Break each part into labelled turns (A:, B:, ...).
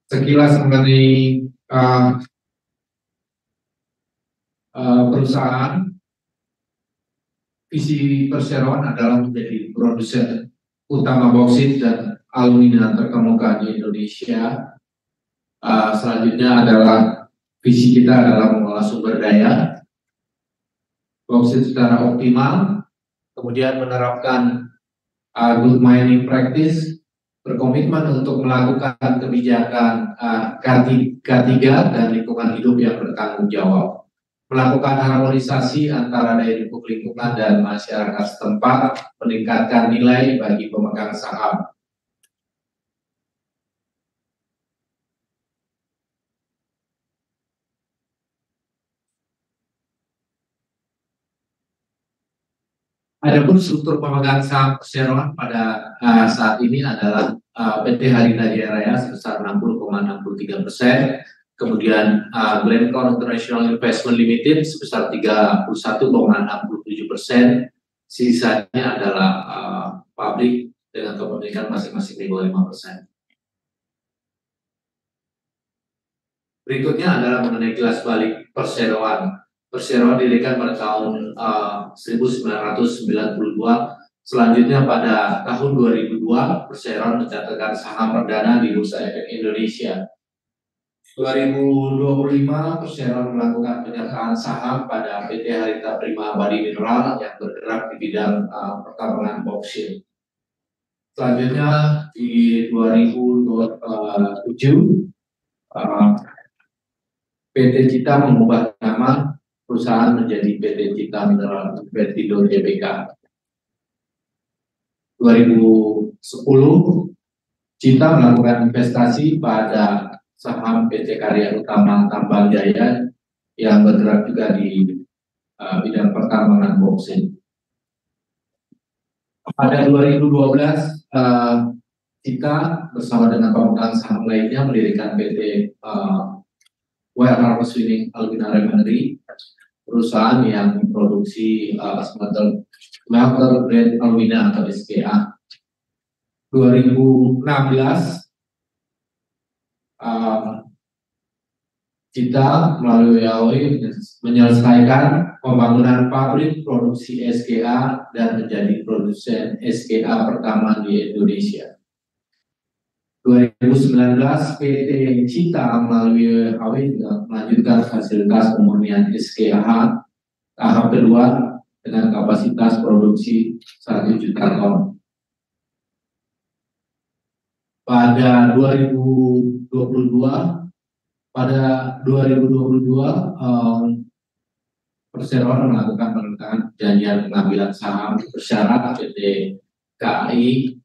A: Sekilas mengenai perusahaan, visi Perseroan adalah menjadi produsen utama bauksit dan alumina terkemuka di Indonesia. Selanjutnya adalah visi kita adalah mengolah sumber daya bauksit secara optimal, kemudian menerapkan good mining practice, berkomitmen untuk melakukan kebijakan K3 dan lingkungan hidup yang bertanggung jawab, melakukan harmonisasi antara daya dukung lingkungan dan masyarakat setempat, meningkatkan nilai bagi pemegang saham. Adapun struktur pemegang saham Perseroan pada saat ini adalah PT Harita Jaya Raya sebesar 60,63%, kemudian Glencore International Investment Limited sebesar 31,67%, sisanya adalah pabrik dengan kepemilikan masing-masing di bawah 5%. Berikutnya adalah mengenai kilas balik Perseroan. Perseroan didirikan pada tahun 1992. Selanjutnya pada tahun 2002, Perseroan mencatatkan saham perdana di Bursa Efek Indonesia. 2025, Perseroan melakukan penyertaan saham pada PT Harita Prima Abadi Mineral yang bergerak di bidang pertambangan bauksit. Selanjutnya di 2007, PT Cita mengubah nama perusahaan menjadi PT Cita Mineral Investido Tbk. 2010, Cita melakukan investasi pada saham PT Karya Utama Tambang Jaya yang bergerak juga di bidang pertambangan bauksit. Pada 2012, Cita bersama dengan pemegang saham lainnya mendirikan PT Well Harvest Winning Alumina Refinery, perusahaan yang memproduksi smelter grade alumina atau SGA. 2016, Cita melalui AOI menyelesaikan pembangunan pabrik produksi SGA dan menjadi produsen SGA pertama di Indonesia. 2019, PT Cita melalui AOI juga melanjutkan fasilitas pemurnian SGA tahap kedua dengan kapasitas produksi 1 juta ton. Pada 2022, Perseroan melakukan penandatangan perjanjian pengambilan saham bersyarat PT KAI.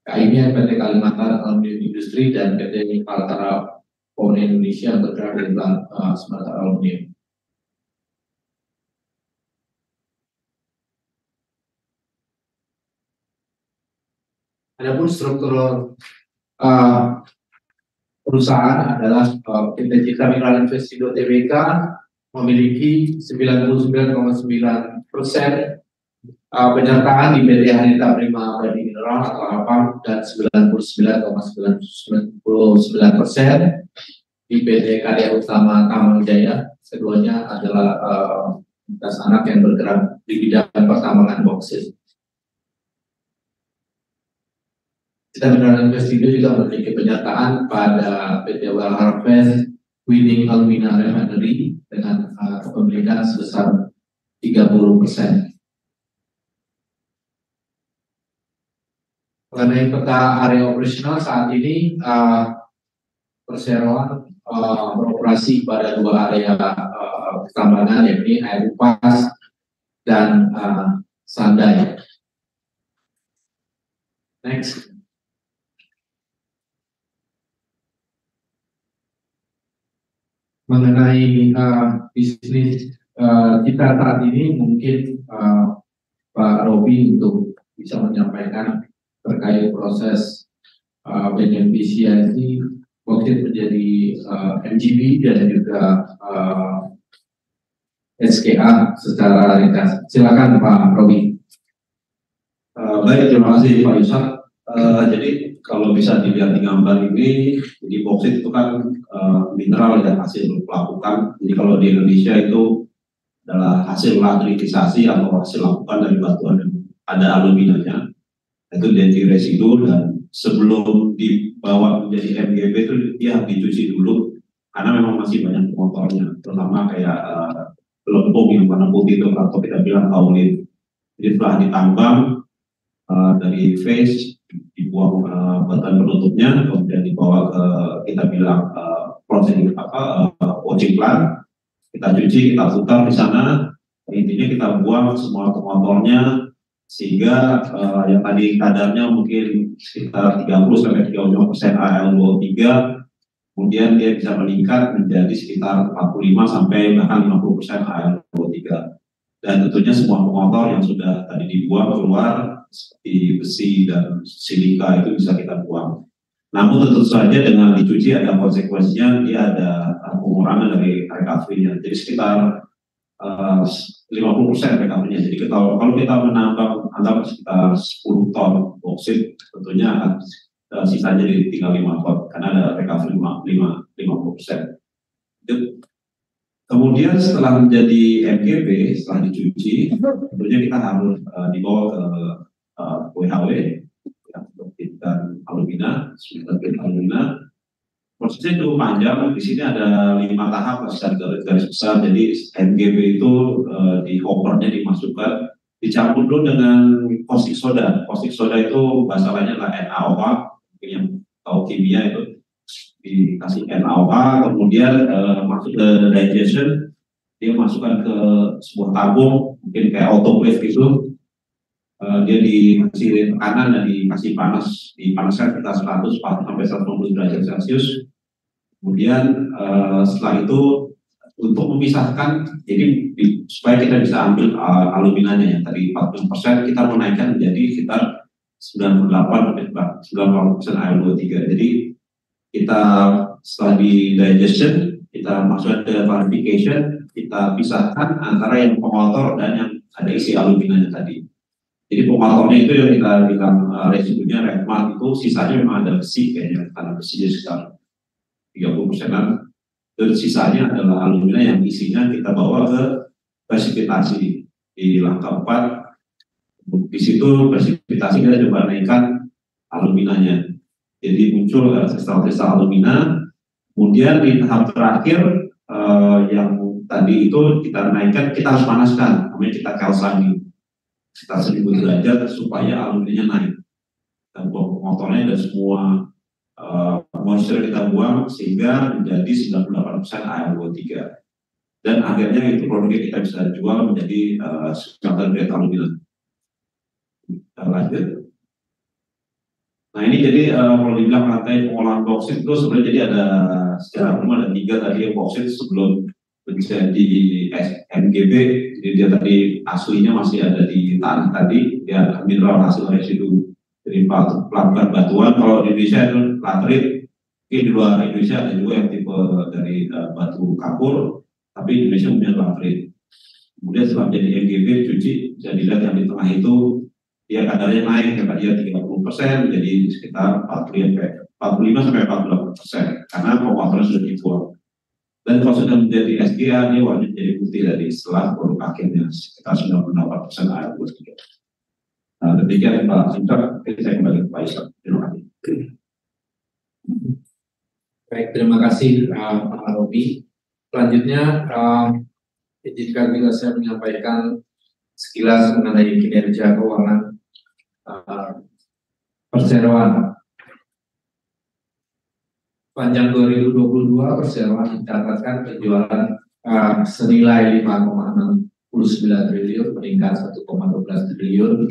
A: KAI ini PT Kalimantan Aluminium Industri dan PT Kaltara Power Indonesia bergerak di bidang smelter aluminium. Adapun struktur perusahaan adalah PT Cita Mineral Investido Tbk memiliki 99,9% penyertaan di PT Harita Prima Abadi Mineral atau APAM dan 99,99% di PT Karya Utama Tambang Jaya. Keduanya adalah entitas anak yang bergerak di bidang pertambangan bauksit. Cita Mineral Investido juga memiliki penyertaan pada PT Well Harvest Winning Alumina Refinery dengan kepemilikan sebesar 30%. Mengenai peta area operasional saat ini, Perseroan beroperasi pada 2 area pertambangan, yakni Air Upas dan Sandai. Next. Mengenai bisnis kita saat ini, mungkin Pak Robi untuk bisa menyampaikan terkait proses beneficiasi bauksit menjadi MGB dan juga SGA secara ringkas. Silakan Pak Robi.
B: Baik, terima kasih Pak Yusuf. Jadi kalau bisa dilihat di gambar ini, jadi boksit itu kan mineral ya, hasil pelapukan. Jadi kalau di Indonesia itu adalah hasil lateritisasi atau hasil lapukan dari batuan yang ada aluminanya. Itu jadi residu, dan sebelum dibawa menjadi MGB itu dia dicuci dulu karena memang masih banyak kotornya, terutama kayak lempung yang warna putih itu atau kita bilang kaolin. Jadi setelah ditambang dari face dibuang batuan penutupnya, kemudian dibawa ke kita bilang processing washing plant, kita cuci, kita putar di sana. Intinya kita buang semua kotornya sehingga yang tadi kadarnya mungkin sekitar 30-35% Al2O3, kemudian dia bisa meningkat menjadi sekitar 45 sampai bahkan 50% Al2O3. Dan tentunya semua pengotor yang sudah tadi dibuang keluar seperti besi dan silika itu bisa kita buang. Namun tentu saja dengan dicuci ada konsekuensinya, dia ada pengurangan dari recovery-nya. Jadi sekitar 50% recovery-nya. Jadi kalau kita menambang anggap sekitar 10 ton boksit, tentunya akan sisanya jadi tinggal 5 ton karena ada recovery 50%. Kemudian setelah menjadi MGB, setelah dicuci, tentunya kita harus dibawa ke WHW untuk dan alumina, alumina. Prosesnya cukup panjang. Di sini ada 5 tahap secara garis besar. Jadi MGB itu di hoppernya dimasukkan, dicampur dulu dengan caustic soda. Caustic soda itu bahasa lainnya adalah NaOH, yang tahu kimia itu dikasih NaOH, kemudian masuk ke digestion, dia masukkan ke sebuah tabung, mungkin kayak autoclave gitu. Dia dikasih tekanan dan dikasih panas, dipanaskan sekitar 100 sampai 150 derajat Celcius. Kemudian setelah itu untuk memisahkan, jadi supaya kita bisa ambil aluminanya yang tadi 40%, kita menaikkan menjadi sekitar 98-90% Al2O3. Jadi kita setelah di digestion, kita masuk ke clarification, kita pisahkan antara yang pengotor dan yang ada isi aluminanya tadi. Jadi pengotornya itu yang kita bilang residunya remart itu sisanya memang ada besi kayaknya, karena besinya sekitar 30%-an. Dan sisanya adalah alumina yang isinya kita bawa ke presipitasi di langkah 4. Di situ presipitasi kita coba naikkan aluminanya. Jadi muncul kristal-kristal alumina. Kemudian di tahap terakhir yang tadi itu kita naikkan, kita harus panaskan, namanya kita calcining sekitar 1000 derajat supaya aluminanya naik. Kita buang pengotornya dan semua moisture kita buang sehingga menjadi 98% Al2O3. Dan akhirnya itu produknya kita bisa jual menjadi smelter grade alumina. Kita lanjut. Nah ini jadi kalau dibilang rantai pengolahan boksit itu sebenarnya jadi ada secara umum ada 3 tadi yang boksit sebelum menjadi MGB. Jadi dia tadi aslinya masih ada di tanah tadi, dia mineral hasil residu dari pelapukan batuan. Kalau di Indonesia itu laterit, di luar Indonesia ada juga yang tipe dari batu kapur, tapi Indonesia punya laterit. Kemudian setelah menjadi MGB cuci, bisa dilihat yang di tengah itu dia kadarnya naik, yang tadinya 30% jadi sekitar 45 sampai 48% karena pengotoran sudah dibuang. Dan kalau sudah menjadi SGA, dia wajib jadi putih dari setelah produk akhirnya sekitar 98% Al2O3. Nah, demikian Pak Sinter, saya kembali ke Pak Islam. Terima kasih.
A: Baik, terima kasih Pak Robi. Selanjutnya, izinkan juga saya menyampaikan sekilas mengenai kinerja keuangan Perseroan. Panjang 2022 Perseroan mencatatkan penjualan senilai 5,69 triliun, meningkat 1,12 triliun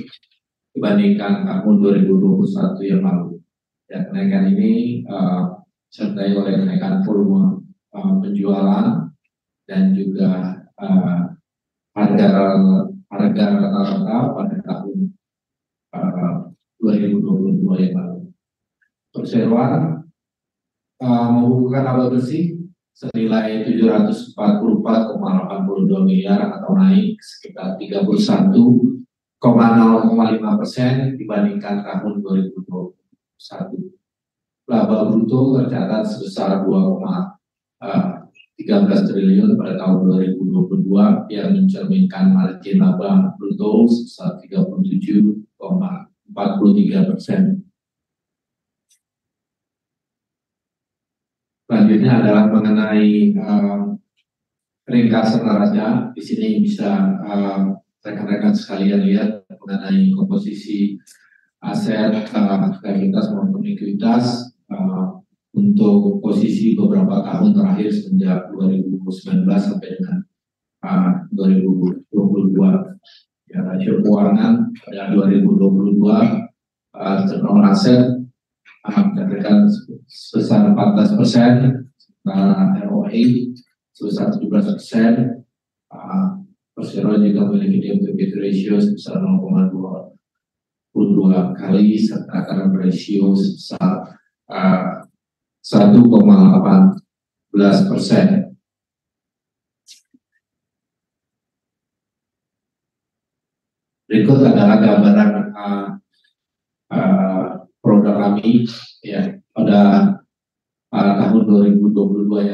A: dibandingkan tahun 2021 yang lalu. Ya, kenaikan ini disertai oleh kenaikan volume penjualan dan juga harga rata-rata pada tahun 2022 yang lalu. Perseroan membukukan laba bersih senilai 744,82 miliar atau naik sekitar 31,05% dibandingkan tahun 2021. Laba bruto tercatat sebesar 2,13 triliun pada tahun 2022 yang mencerminkan margin laba bruto sebesar 37,43%. Selanjutnya adalah mengenai ringkasan neraca. Di sini bisa rekan-rekan sekalian lihat mengenai komposisi aset, likuiditas maupun likuiditas untuk posisi beberapa tahun terakhir sejak 2019 sampai dengan 2022. Ya, rasio keuangan pada 2022 turnover aset mencatatkan sebesar 14%, ROE sebesar 17%, Persero juga memiliki debt ratio sebesar 0,22 kali serta current ratio sebesar 1,18%. Berikut adalah gambaran produk kami ya pada tahun 2022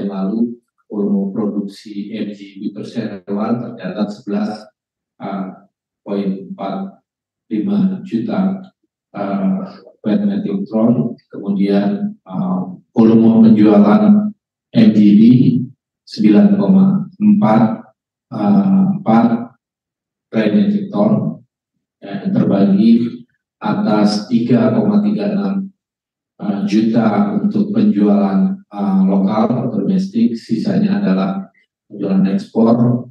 A: yang lalu. Volume produksi MGB perseroan tercatat 11,45 juta wet metric ton. Kemudian volume penjualan MGB 9,44 metric ton yang terbagi atas 3,36 juta untuk penjualan lokal domestik, sisanya adalah penjualan ekspor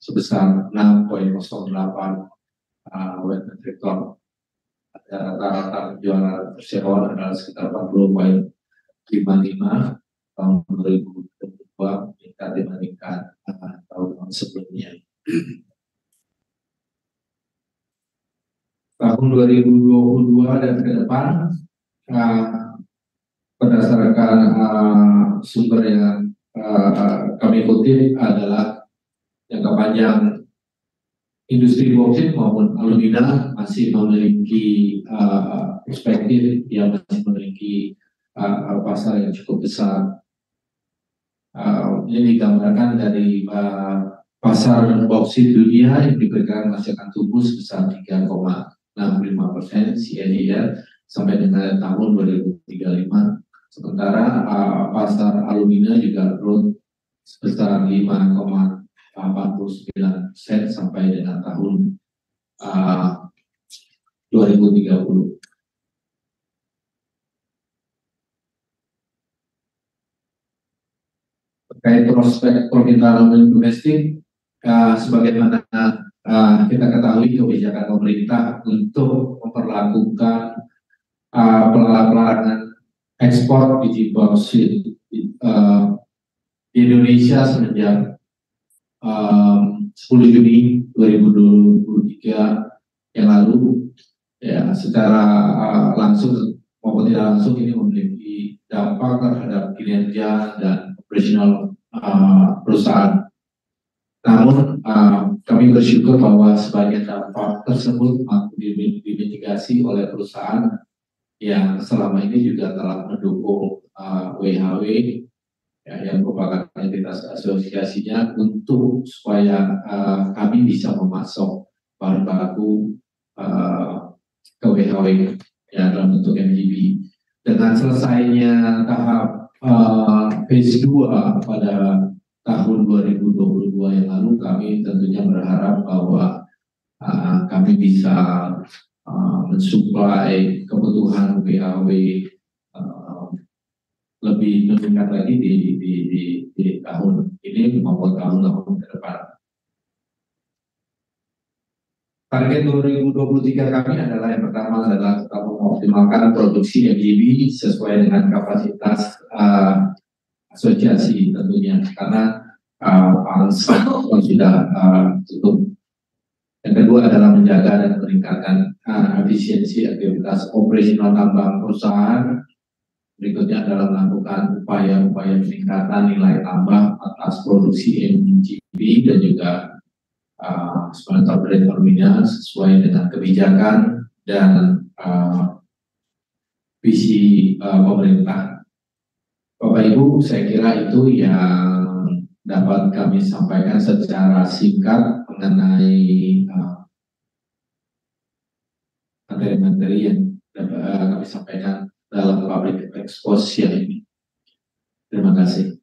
A: sebesar 6,08 wet metric ton. Rata-rata penjualan perseroan adalah sekitar 40,55 tahun 2022 meningkat dibandingkan tahun sebelumnya. Tahun 2022 dan ke depan berdasarkan sumber yang kami kutip adalah jangka panjang industri bauksit maupun alumina masih memiliki perspektif yang masih memiliki pasar yang cukup besar. Ini digambarkan dari pasar bauksit dunia yang diperkirakan masih akan tumbuh sebesar 3,65% CAGR sampai dengan tahun 2035. Sementara pasar alumina juga growth sebesar 5,89% sampai dengan tahun 2030. Terkait prospek permintaan aluminium domestik, sebagaimana kita ketahui kebijakan pemerintah untuk memperlakukan pelarangan ekspor biji bauksit di Indonesia semenjak 10 Juni 2023 yang lalu, ya secara langsung maupun tidak langsung ini memiliki dampak terhadap kinerja dan operasional perusahaan. Namun kami bersyukur bahwa sebagian dampak tersebut mampu dimitigasi oleh perusahaan yang selama ini juga telah mendukung WHW ya, yang merupakan entitas asosiasinya untuk supaya kami bisa memasok bahan baku ke WHW ya, dalam bentuk MGB. Dengan selesainya tahap phase 2 pada tahun 2022 yang lalu, kami tentunya berharap bahwa kami bisa mensuplai kebutuhan WHW lebih meningkat lagi di tahun ini maupun tahun-tahun ke depan. Target 2023 kami adalah yang pertama adalah tetap mengoptimalkan produksi MGB sesuai dengan kapasitas asosiasi tentunya, karena sudah cukup. Yang kedua adalah menjaga dan meningkatkan efisiensi aktivitas operasional tambang perusahaan. Berikutnya adalah melakukan upaya-upaya peningkatan nilai tambah atas produksi MGB dan juga smelter grade alumina sesuai dengan kebijakan dan visi pemerintah. Bapak Ibu, saya kira itu yang dapat kami sampaikan secara singkat mengenai materi-materi yang dapat kami sampaikan dalam public exposure ini. Terima kasih.